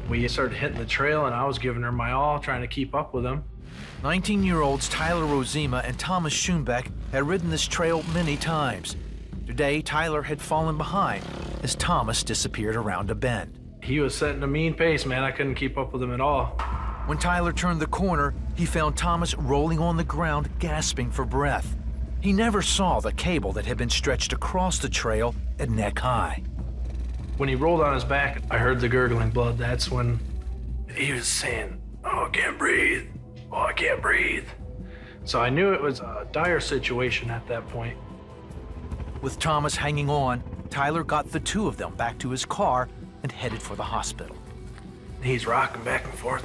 We started hitting the trail, and I was giving her my all, trying to keep up with him. 19-year-olds Tyler Rozema and Thomas Schoenbeck had ridden this trail many times. Today, Tyler had fallen behind as Thomas disappeared around a bend. He was setting a mean pace, man. I couldn't keep up with him at all. When Tyler turned the corner, he found Thomas rolling on the ground, gasping for breath. He never saw the cable that had been stretched across the trail at neck high. When he rolled on his back, I heard the gurgling blood. That's when he was saying, "Oh, I can't breathe. Oh, I can't breathe." So I knew it was a dire situation at that point. With Thomas hanging on, Tyler got the two of them back to his car and headed for the hospital. He's rocking back and forth.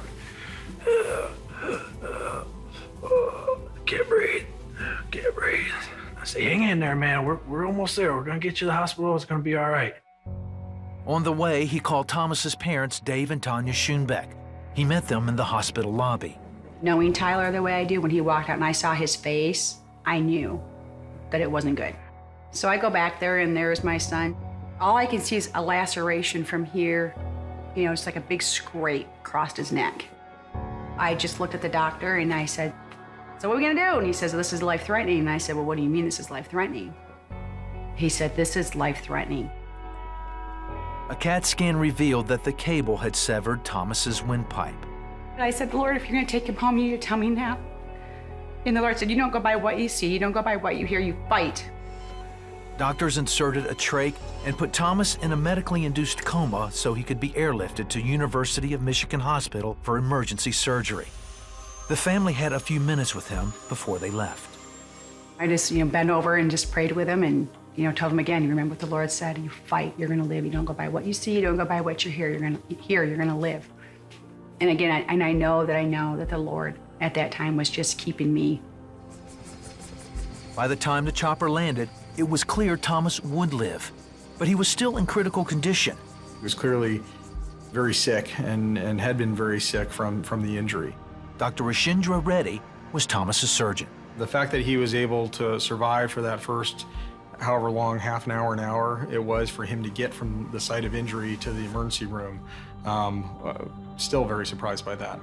Can't breathe. Can't breathe. I say, "Hang in there, man. We're almost there. We're gonna get you to the hospital. It's gonna be all right." On the way, he called Thomas's parents, Dave and Tanya Schoenbeck. He met them in the hospital lobby. Knowing Tyler the way I do, when he walked out and I saw his face, I knew that it wasn't good. So I go back there, and there's my son. All I can see is a laceration from here. You know, it's like a big scrape across his neck. I just looked at the doctor and I said, "So what are we gonna do?" And he says, "This is life-threatening." And I said, "Well, what do you mean this is life-threatening?" He said, "This is life-threatening." A CAT scan revealed that the cable had severed Thomas's windpipe. I said, "Lord, if you're gonna take him home, you need to tell me now." And the Lord said, "You don't go by what you see, you don't go by what you hear, you fight." Doctors inserted a trach and put Thomas in a medically induced coma so he could be airlifted to University of Michigan Hospital for emergency surgery. The family had a few minutes with him before they left. I just, bent over and just prayed with him and, told him again, you remember what the Lord said, you fight, you're gonna live. You don't go by what you see, you don't go by what you hear, you're gonna live. And again, I know that the Lord at that time was just keeping me. By the time the chopper landed, it was clear Thomas would live, but he was still in critical condition. He was clearly very sick and had been very sick from the injury. Dr. Rashindra Reddy was Thomas's surgeon. The fact that he was able to survive for that first however long, half an hour it was for him to get from the site of injury to the emergency room, still very surprised by that.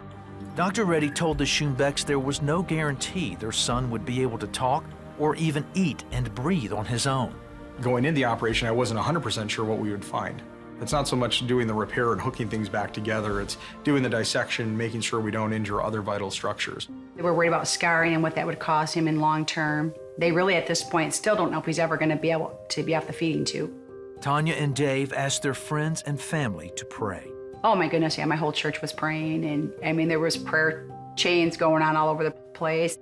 Dr. Reddy told the Schoenbecks there was no guarantee their son would be able to talk or even eat and breathe on his own. Going into the operation, I wasn't 100% sure what we would find. It's not so much doing the repair and hooking things back together, it's doing the dissection, making sure we don't injure other vital structures. They were worried about scarring and what that would cause him in long term. They really, at this point, still don't know if he's ever going to be able to be off the feeding tube. Tanya and Dave asked their friends and family to pray. Oh my goodness, yeah, my whole church was praying, and there was prayer chains going on all over the place.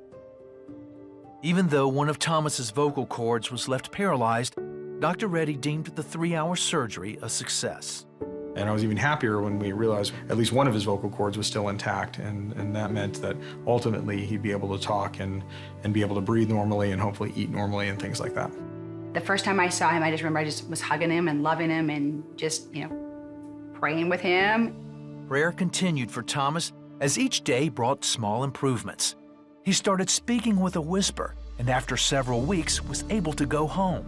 Even though one of Thomas's vocal cords was left paralyzed, Dr. Reddy deemed the 3-hour surgery a success. And I was even happier when we realized at least one of his vocal cords was still intact, and that meant that ultimately he'd be able to talk and be able to breathe normally and hopefully eat normally and things like that. The first time I saw him, I just remember I just was hugging him and loving him and just, praying with him. Prayer continued for Thomas as each day brought small improvements. He started speaking with a whisper, and after several weeks was able to go home.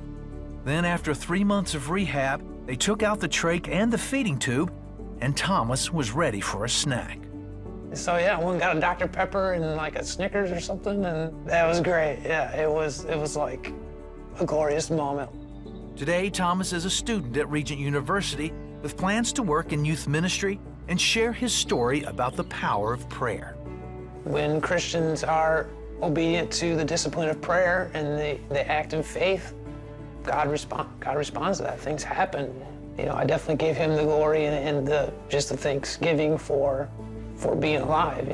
Then after 3 months of rehab, they took out the trach and the feeding tube, and Thomas was ready for a snack. So yeah, I went and got a Dr. Pepper and like a Snickers or something, and that was great. Yeah, it was like a glorious moment. Today, Thomas is a student at Regent University with plans to work in youth ministry and share his story about the power of prayer. When Christians are obedient to the discipline of prayer and the act of faith, God responds to that. Things happen. I definitely gave him the glory and just the thanksgiving for being alive.